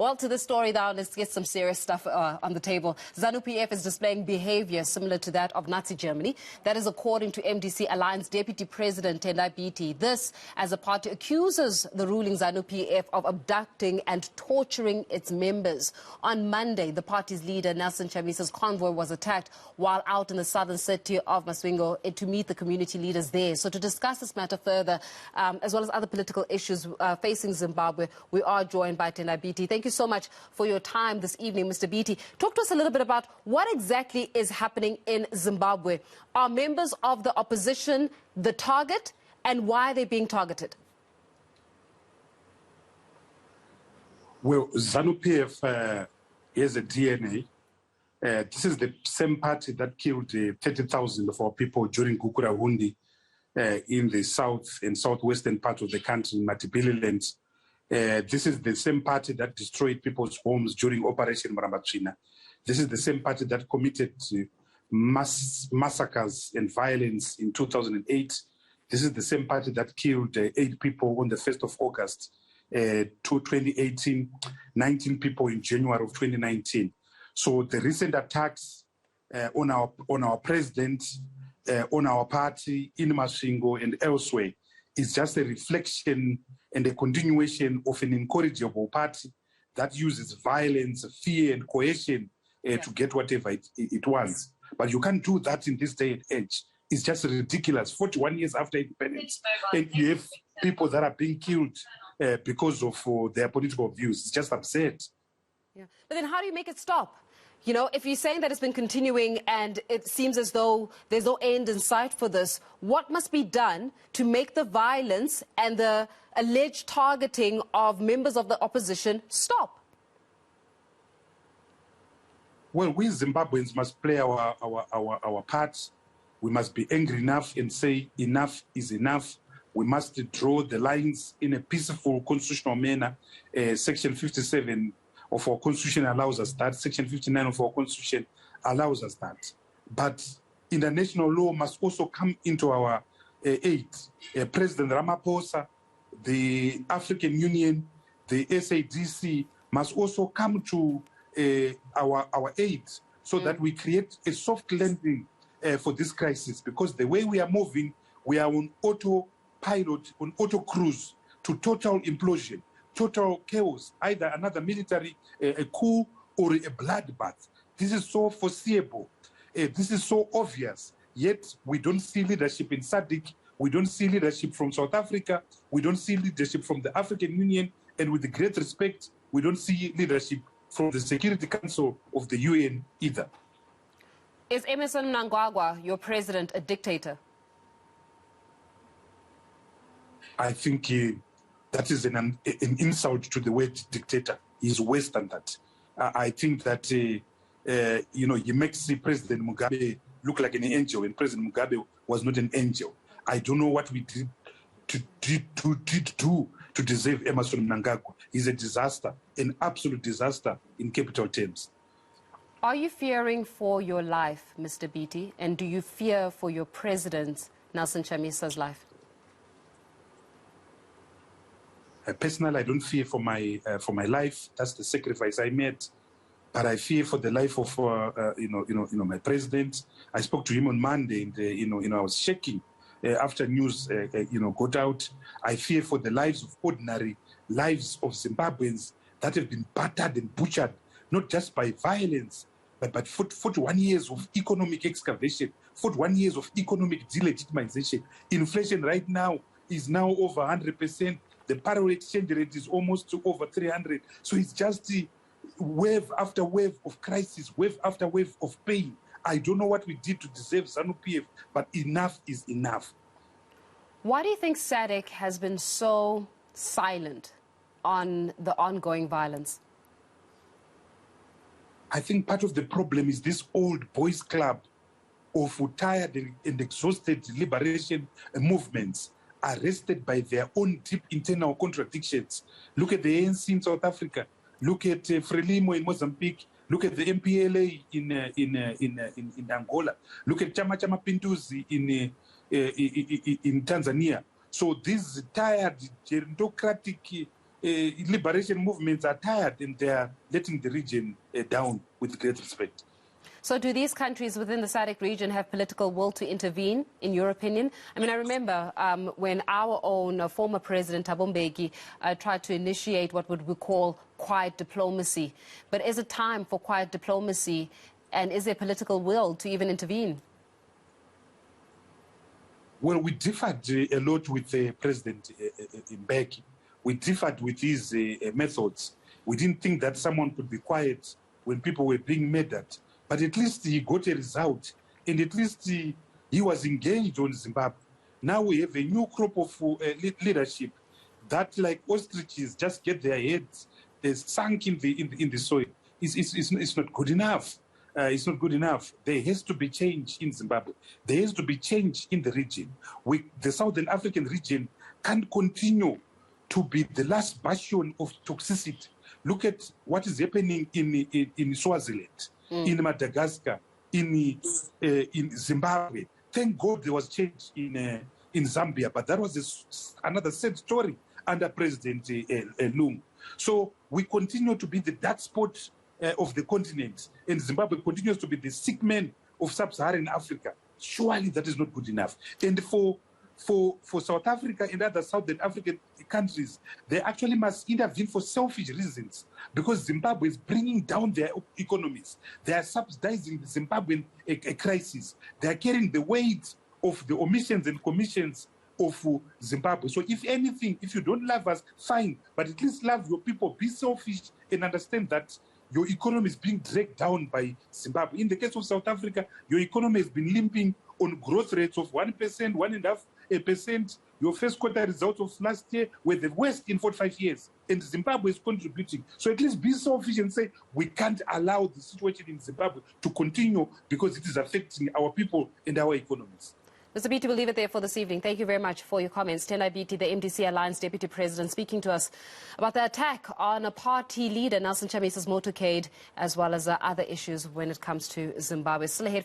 Well, to this story now, let's get some serious stuff on the table. ZANU-PF is displaying behavior similar to that of Nazi Germany. That is according to MDC Alliance Deputy President Tendai Biti. This as the party accuses the ruling ZANU-PF of abducting and torturing its members. On Monday, the party's leader, Nelson Chamisa's convoy was attacked while out in the southern city of Masvingo to meet the community leaders there. So to discuss this matter further, as well as other political issues facing Zimbabwe, we are joined by Tendai Biti. Thank you so much for your time this evening, Mr. Biti. Talk to us a little bit about what exactly is happening in Zimbabwe. Are members of the opposition the target, and why are they being targeted? Well, ZANU-PF has a DNA. This is the same party that killed 30,000 of our people during Gukurahundi in the south and southwestern part of the country, in Matipili. This is the same party that destroyed people's homes during Operation Mrambatsvina. This is the same party that committed massacres and violence in 2008. This is the same party that killed 8 people on the 1st of August 2018, 19 people in January of 2019. So the recent attacks on our president, on our party in Masvingo and elsewhere is just a reflection and a continuation of an incorrigible party that uses violence, fear and coercion to get whatever it wants. But you can't do that in this day and age. It's just ridiculous. 41 years after independence, and you have people that are being killed because of their political views. It's just absurd. Yeah. But then how do you make it stop? You know, if you're saying that it's been continuing and it seems as though there's no end in sight for this, what must be done to make the violence and the alleged targeting of members of the opposition stop? Well, we Zimbabweans must play our part. We must be angry enough and say enough is enough. We must draw the lines in a peaceful constitutional manner. Section 57 of our constitution allows us that. Section 59 of our constitution allows us that. But international law must also come into our aid. President Ramaphosa, the African Union, the SADC must also come to our aid so that we create a soft landing for this crisis, because the way we are moving, we are on autopilot, on auto cruise to total implosion, total chaos, either another military a coup or a bloodbath. This is so foreseeable. This is so obvious. Yet we don't see leadership in SADC. We don't see leadership from South Africa. We don't see leadership from the African Union. And with the great respect, we don't see leadership from the Security Council of the UN either. Is Emmerson Mnangagwa, your president, a dictator? I think that is an insult to the word dictator. He's worse than that. I think that, you know, he makes President Mugabe look like an angel, and President Mugabe was not an angel. I don't know what we did to deserve Emmerson Mnangagwa. He's a disaster, an absolute disaster in capital terms. Are you fearing for your life, Mr. Biti, and do you fear for your president, Nelson Chamisa's life? Personally, I don't fear for my life. That's the sacrifice I made. But I fear for the life of my president. I spoke to him on Monday, and I was shaking after news got out. I fear for the lives of ordinary lives of Zimbabweans that have been battered and butchered, not just by violence, but 41 years of economic excavation, 41 years of economic delegitimization. Inflation right now is now over 100%. The parallel exchange rate is almost to over 300. So it's just wave after wave of crisis, wave after wave of pain. I don't know what we did to deserve ZANU-PF, but enough is enough. Why do you think SADC has been so silent on the ongoing violence? I think part of the problem is this old boys club of tired and exhausted liberation movements, arrested by their own deep internal contradictions. Look at the ANC in South Africa. Look at Frelimo in Mozambique. Look at the MPLA in Angola. Look at Chama Pinduzi in Tanzania. So these tired gerontocratic liberation movements are tired and they are letting the region down, with great respect. So do these countries within the SADC region have political will to intervene, in your opinion? I mean, I remember when our own former president, Thabo Mbeki, tried to initiate what we call quiet diplomacy. But is it time for quiet diplomacy, and is there political will to even intervene? Well, we differed a lot with President Mbeki. We differed with his methods. We didn't think that someone could be quiet when people were being murdered. But at least he got a result, and at least he was engaged on Zimbabwe. Now we have a new crop of leadership that, like ostriches, just get their heads sunk in the soil. It's not good enough. It's not good enough. There has to be change in Zimbabwe. There has to be change in the region. The Southern African region can't continue to be the last bastion of toxicity. Look at what is happening in Swaziland. In Madagascar, in Zimbabwe. Thank God there was change in Zambia, but that was another sad story under President Lungu. So we continue to be the dark spot of the continent, and Zimbabwe continues to be the sick man of sub-Saharan Africa. Surely that is not good enough. And for South Africa and other Southern African countries, they actually must intervene for selfish reasons, because Zimbabwe is bringing down their economies. They are subsidizing the Zimbabwean crisis. They are carrying the weight of the omissions and commissions of Zimbabwe. So if anything, if you don't love us, fine, but at least love your people, be selfish, and understand that your economy is being dragged down by Zimbabwe. In the case of South Africa, your economy has been limping on growth rates of 1%, 1.5%. Your first quarter results of last year were the worst in 45 years, and Zimbabwe is contributing. So at least be selfish and say, we can't allow the situation in Zimbabwe to continue because it is affecting our people and our economies. Mr. Biti, we'll leave it there for this evening. Thank you very much for your comments. Tendai Biti, the MDC Alliance Deputy President, speaking to us about the attack on a party leader, Nelson Chamisa's motorcade, as well as other issues when it comes to Zimbabwe. Still ahead.